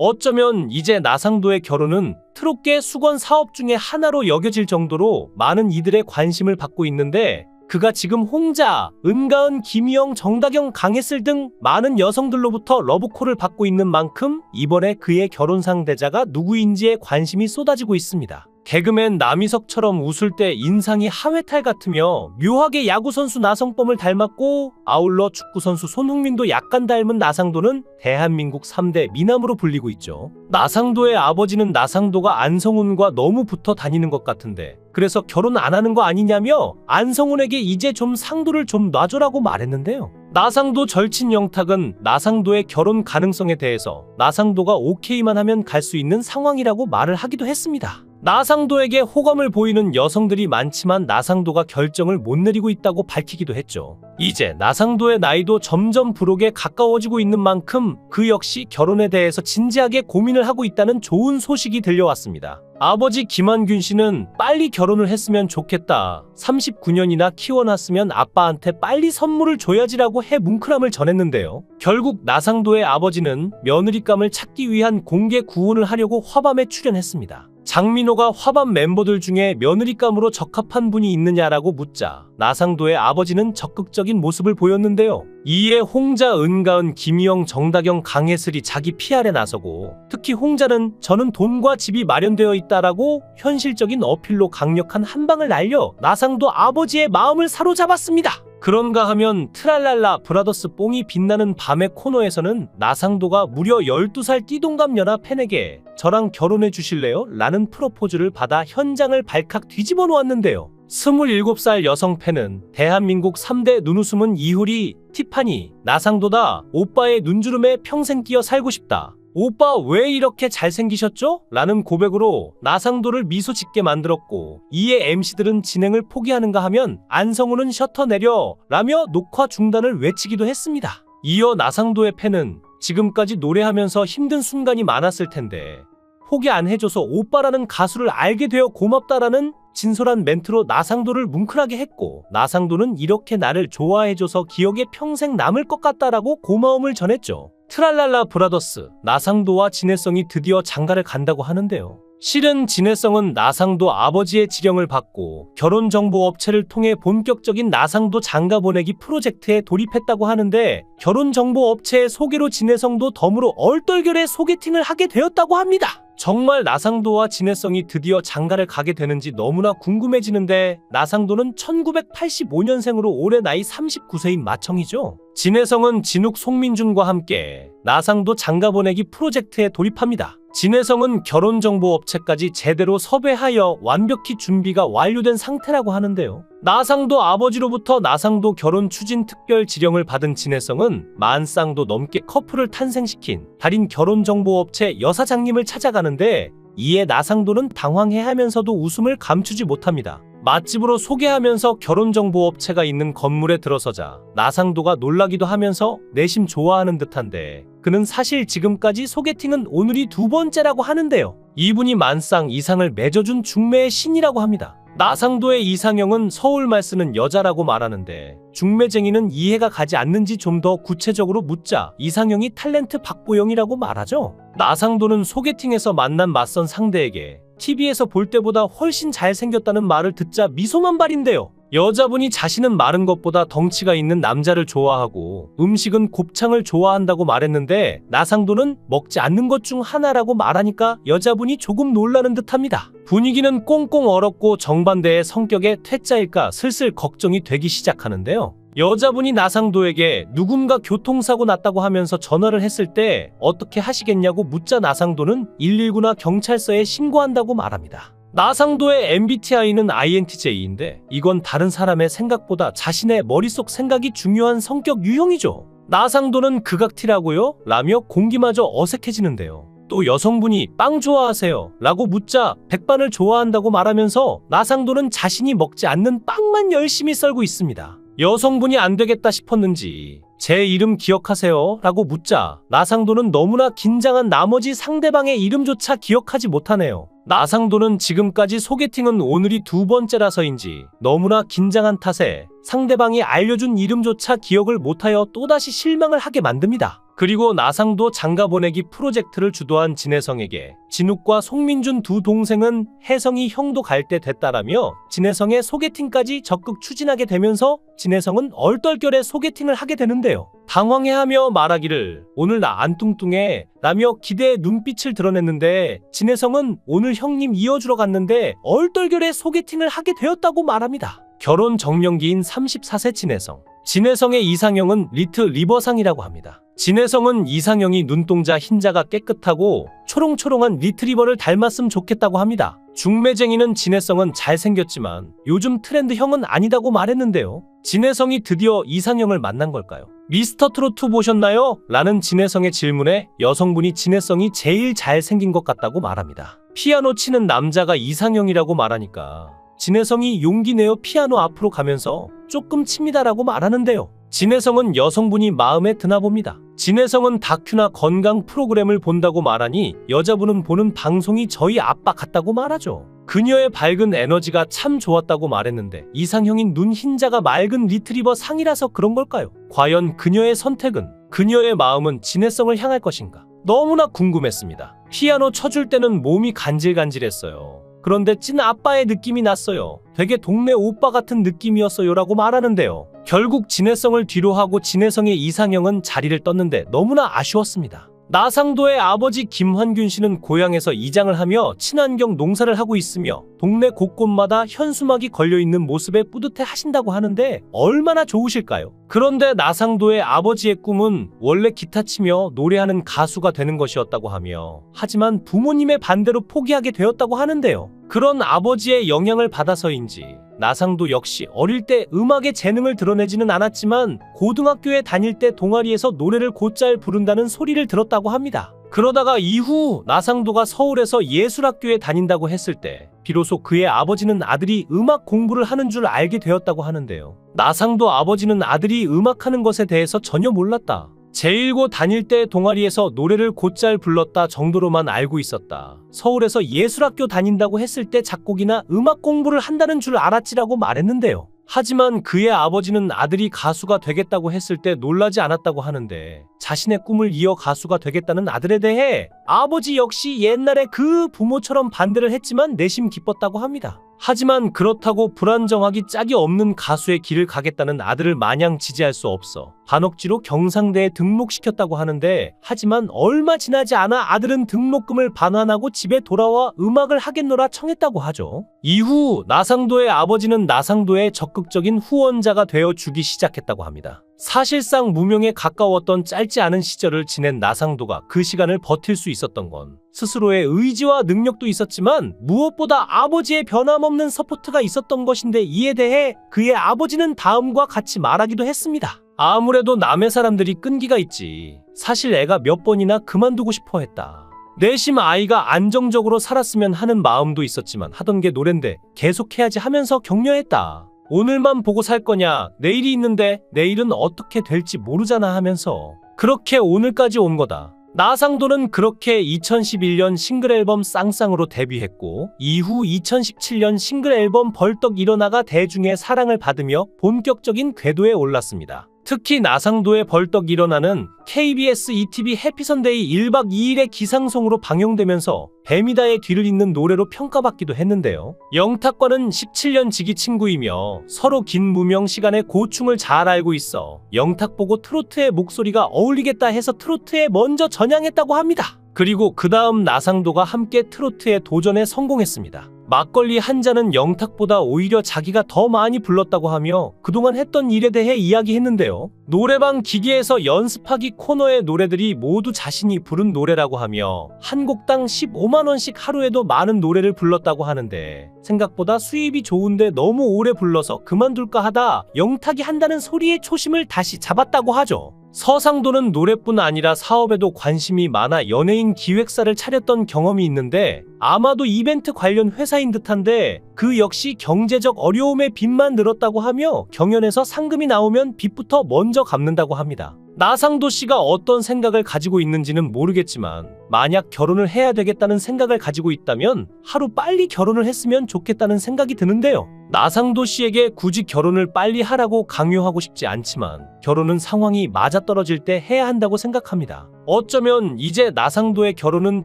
어쩌면 이제 나상도의 결혼은 트롯계 수건 사업 중에 하나로 여겨질 정도로 많은 이들의 관심을 받고 있는데, 그가 지금 홍자, 은가은, 김희영, 정다경, 강혜슬 등 많은 여성들로부터 러브콜을 받고 있는 만큼 이번에 그의 결혼 상대자가 누구인지에 관심이 쏟아지고 있습니다. 개그맨 남희석처럼 웃을 때 인상이 하회탈 같으며 묘하게 야구선수 나성범을 닮았고, 아울러 축구선수 손흥민도 약간 닮은 나상도는 대한민국 3대 미남으로 불리고 있죠. 나상도의 아버지는 나상도가 안성훈과 너무 붙어 다니는 것 같은데 그래서 결혼 안 하는 거 아니냐며 안성훈에게 이제 좀 상도를 좀 놔줘라고 말했는데요. 나상도 절친 영탁은 나상도의 결혼 가능성에 대해서 나상도가 오케이만 하면 갈 수 있는 상황이라고 말을 하기도 했습니다. 나상도에게 호감을 보이는 여성들이 많지만 나상도가 결정을 못 내리고 있다고 밝히기도 했죠. 이제 나상도의 나이도 점점 부록에 가까워지고 있는 만큼 그 역시 결혼에 대해서 진지하게 고민을 하고 있다는 좋은 소식이 들려왔습니다. 아버지 김한균 씨는 빨리 결혼을 했으면 좋겠다. 39년이나 키워놨으면 아빠한테 빨리 선물을 줘야지라고 해 뭉클함을 전했는데요. 결국 나상도의 아버지는 며느리감을 찾기 위한 공개 구혼을 하려고 화밤에 출연했습니다. 장민호가 화밤 멤버들 중에 며느리감으로 적합한 분이 있느냐라고 묻자 나상도의 아버지는 적극적인 모습을 보였는데요. 이에 홍자, 은가은, 김희영, 정다경, 강혜슬이 자기 PR에 나서고, 특히 홍자는 저는 돈과 집이 마련되어 있다라고 현실적인 어필로 강력한 한방을 날려 나상도 아버지의 마음을 사로잡았습니다. 그런가 하면 트랄랄라 브라더스 뽕이 빛나는 밤의 코너에서는 나상도가 무려 12살 띠동갑 연하 팬에게 저랑 결혼해 주실래요? 라는 프로포즈를 받아 현장을 발칵 뒤집어 놓았는데요. 27살 여성 팬은 대한민국 3대 눈웃음은 이효리, 티파니, 나상도다. 오빠의 눈주름에 평생 끼어 살고 싶다. 오빠 왜 이렇게 잘생기셨죠? 라는 고백으로 나상도를 미소 짓게 만들었고, 이에 MC들은 진행을 포기하는가 하면 안성훈은 셔터 내려 라며 녹화 중단을 외치기도 했습니다. 이어 나상도의 팬은 지금까지 노래하면서 힘든 순간이 많았을 텐데 포기 안 해줘서 오빠라는 가수를 알게 되어 고맙다라는 진솔한 멘트로 나상도를 뭉클하게 했고, 나상도는 이렇게 나를 좋아해줘서 기억에 평생 남을 것 같다라고 고마움을 전했죠. 트랄랄라 브라더스, 나상도와 진해성이 드디어 장가를 간다고 하는데요. 실은 진해성은 나상도 아버지의 지령을 받고 결혼정보업체를 통해 본격적인 나상도 장가 보내기 프로젝트에 돌입했다고 하는데, 결혼정보업체의 소개로 진해성도 덤으로 얼떨결에 소개팅을 하게 되었다고 합니다. 정말 나상도와 진해성이 드디어 장가를 가게 되는지 너무나 궁금해지는데, 나상도는 1985년생으로 올해 나이 39세인 마청이죠. 진해성은 진욱 송민준과 함께 나상도 장가 보내기 프로젝트에 돌입합니다. 진해성은 결혼정보업체까지 제대로 섭외하여 완벽히 준비가 완료된 상태라고 하는데요. 나상도 아버지로부터 나상도 결혼 추진 특별 지령을 받은 진해성은 만 쌍도 넘게 커플을 탄생시킨 달인 결혼정보업체 여사장님을 찾아가는데, 이에 나상도는 당황해하면서도 웃음을 감추지 못합니다. 맛집으로 소개하면서 결혼정보업체가 있는 건물에 들어서자 나상도가 놀라기도 하면서 내심 좋아하는 듯한데, 그는 사실 지금까지 소개팅은 오늘이 2번째라고 하는데요. 이분이 만쌍 이상을 맺어준 중매의 신이라고 합니다. 나상도의 이상형은 서울말 쓰는 여자라고 말하는데, 중매쟁이는 이해가 가지 않는지 좀 더 구체적으로 묻자 이상형이 탤런트 박보영이라고 말하죠. 나상도는 소개팅에서 만난 맞선 상대에게 TV에서 볼 때보다 훨씬 잘생겼다는 말을 듣자 미소만 발인데요. 여자분이 자신은 마른 것보다 덩치가 있는 남자를 좋아하고 음식은 곱창을 좋아한다고 말했는데, 나상도는 먹지 않는 것 중 하나라고 말하니까 여자분이 조금 놀라는 듯합니다. 분위기는 꽁꽁 얼었고 정반대의 성격의 퇴짜일까 슬슬 걱정이 되기 시작하는데요. 여자분이 나상도에게 누군가 교통사고 났다고 하면서 전화를 했을 때 어떻게 하시겠냐고 묻자 나상도는 119나 경찰서에 신고한다고 말합니다. 나상도의 MBTI는 INTJ인데 이건 다른 사람의 생각보다 자신의 머릿속 생각이 중요한 성격 유형이죠. 나상도는 극악티라고요? 라며 공기마저 어색해지는데요. 또 여성분이 빵 좋아하세요? 라고 묻자 백반을 좋아한다고 말하면서 나상도는 자신이 먹지 않는 빵만 열심히 썰고 있습니다. 여성분이 안 되겠다 싶었는지 제 이름 기억하세요? 라고 묻자 나상도는 너무나 긴장한 나머지 상대방의 이름조차 기억하지 못하네요. 나상도는 지금까지 소개팅은 오늘이 두 번째라서인지 너무나 긴장한 탓에 상대방이 알려준 이름조차 기억을 못하여 또다시 실망을 하게 만듭니다. 그리고 나상도 장가보내기 프로젝트를 주도한 진혜성에게 진욱과 송민준 두 동생은 혜성이 형도 갈 때 됐다라며 진혜성의 소개팅까지 적극 추진하게 되면서 진혜성은 얼떨결에 소개팅을 하게 되는데요. 당황해하며 말하기를 오늘 나 안 뚱뚱해 라며 기대의 눈빛을 드러냈는데 진혜성은 오늘 형님 이어주러 갔는데 얼떨결에 소개팅을 하게 되었다고 말합니다. 결혼 정년기인 34세 진혜성. 진혜성의 이상형은 리트 리버상이라고 합니다. 진혜성은 이상형이 눈동자 흰자가 깨끗하고 초롱초롱한 리트리버를 닮았으면 좋겠다고 합니다. 중매쟁이는 진혜성은 잘생겼지만 요즘 트렌드형은 아니다고 말했는데요. 진혜성이 드디어 이상형을 만난 걸까요? 미스터트로트 보셨나요? 라는 진혜성의 질문에 여성분이 진혜성이 제일 잘생긴 것 같다고 말합니다. 피아노 치는 남자가 이상형이라고 말하니까 진혜성이 용기 내어 피아노 앞으로 가면서 조금 칩니다라고 말하는데요. 진혜성은 여성분이 마음에 드나 봅니다. 진혜성은 다큐나 건강 프로그램을 본다고 말하니 여자분은 보는 방송이 저희 아빠 같다고 말하죠. 그녀의 밝은 에너지가 참 좋았다고 말했는데 이상형인 눈 흰자가 맑은 리트리버 상이라서 그런 걸까요? 과연 그녀의 선택은, 그녀의 마음은 진혜성을 향할 것인가? 너무나 궁금했습니다. 피아노 쳐줄 때는 몸이 간질간질했어요. 그런데 찐 아빠의 느낌이 났어요. 되게 동네 오빠 같은 느낌이었어요 라고 말하는데요. 결국 진혜성을 뒤로하고 진혜성의 이상형은 자리를 떴는데 너무나 아쉬웠습니다. 나상도의 아버지 김환균 씨는 고향에서 이장을 하며 친환경 농사를 하고 있으며 동네 곳곳마다 현수막이 걸려있는 모습에 뿌듯해 하신다고 하는데 얼마나 좋으실까요? 그런데 나상도의 아버지의 꿈은 원래 기타 치며 노래하는 가수가 되는 것이었다고 하며 하지만 부모님의 반대로 포기하게 되었다고 하는데요. 그런 아버지의 영향을 받아서인지 나상도 역시 어릴 때 음악의 재능을 드러내지는 않았지만 고등학교에 다닐 때 동아리에서 노래를 곧잘 부른다는 소리를 들었다고 합니다. 그러다가 이후 나상도가 서울에서 예술학교에 다닌다고 했을 때 비로소 그의 아버지는 아들이 음악 공부를 하는 줄 알게 되었다고 하는데요. 나상도 아버지는 아들이 음악하는 것에 대해서 전혀 몰랐다. 제1고 다닐 때 동아리에서 노래를 곧잘 불렀다 정도로만 알고 있었다. 서울에서 예술학교 다닌다고 했을 때 작곡이나 음악 공부를 한다는 줄 알았지라고 말했는데요. 하지만 그의 아버지는 아들이 가수가 되겠다고 했을 때 놀라지 않았다고 하는데 자신의 꿈을 이어 가수가 되겠다는 아들에 대해 아버지 역시 옛날에 그 부모처럼 반대를 했지만 내심 기뻤다고 합니다. 하지만 그렇다고 불안정하기 짝이 없는 가수의 길을 가겠다는 아들을 마냥 지지할 수 없어 반억지로 경상대에 등록시켰다고 하는데 하지만 얼마 지나지 않아 아들은 등록금을 반환하고 집에 돌아와 음악을 하겠노라 청했다고 하죠. 이후 나상도의 아버지는 나상도의 적극적인 후원자가 되어 주기 시작했다고 합니다. 사실상 무명에 가까웠던 짧지 않은 시절을 지낸 나상도가 그 시간을 버틸 수 있었던 건 스스로의 의지와 능력도 있었지만 무엇보다 아버지의 변함없는 서포트가 있었던 것인데 이에 대해 그의 아버지는 다음과 같이 말하기도 했습니다. 아무래도 남의 사람들이 끈기가 있지. 사실 애가 몇 번이나 그만두고 싶어 했다. 내심 아이가 안정적으로 살았으면 하는 마음도 있었지만 하던 게 노랜데 계속해야지 하면서 격려했다. 오늘만 보고 살 거냐, 내일이 있는데 내일은 어떻게 될지 모르잖아 하면서 그렇게 오늘까지 온 거다. 나상도는 그렇게 2011년 싱글 앨범 쌍쌍으로 데뷔했고 이후 2017년 싱글 앨범 벌떡 일어나가 대중의 사랑을 받으며 본격적인 궤도에 올랐습니다. 특히 나상도의 벌떡 일어나는 KBS ETV 해피선데이 1박 2일의 기상송으로 방영되면서 뱀이다의 뒤를 잇는 노래로 평가받기도 했는데요. 영탁과는 17년 지기 친구이며 서로 긴 무명 시간의 고충을 잘 알고 있어 영탁 보고 트로트의 목소리가 어울리겠다 해서 트로트에 먼저 전향했다고 합니다. 그리고 그 다음 나상도가 함께 트로트에 도전에 성공했습니다. 막걸리 한 잔은 영탁보다 오히려 자기가 더 많이 불렀다고 하며 그동안 했던 일에 대해 이야기했는데요. 노래방 기계에서 연습하기 코너의 노래들이 모두 자신이 부른 노래라고 하며 한 곡당 15만원씩 하루에도 많은 노래를 불렀다고 하는데 생각보다 수입이 좋은데 너무 오래 불러서 그만둘까 하다 영탁이 한다는 소리의 초심을 다시 잡았다고 하죠. 서상도는 노래뿐 아니라 사업에도 관심이 많아 연예인 기획사를 차렸던 경험이 있는데 아마도 이벤트 관련 회사인 듯한데 그 역시 경제적 어려움에 빚만 늘었다고 하며 경연에서 상금이 나오면 빚부터 먼저 갚는다고 합니다. 나상도 씨가 어떤 생각을 가지고 있는지는 모르겠지만 만약 결혼을 해야 되겠다는 생각을 가지고 있다면 하루 빨리 결혼을 했으면 좋겠다는 생각이 드는데요. 나상도 씨에게 굳이 결혼을 빨리 하라고 강요하고 싶지 않지만 결혼은 상황이 맞아떨어질 때 해야 한다고 생각합니다. 어쩌면 이제 나상도의 결혼은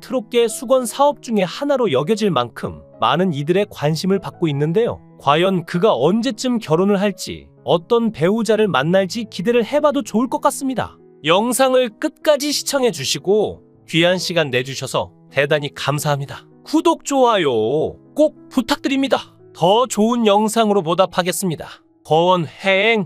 트롯계 수건 사업 중에 하나로 여겨질 만큼 많은 이들의 관심을 받고 있는데요. 과연 그가 언제쯤 결혼을 할지 어떤 배우자를 만날지 기대를 해봐도 좋을 것 같습니다. 영상을 끝까지 시청해 주시고 귀한 시간 내주셔서 대단히 감사합니다. 구독, 좋아요 꼭 부탁드립니다. 더 좋은 영상으로 보답하겠습니다. 거원행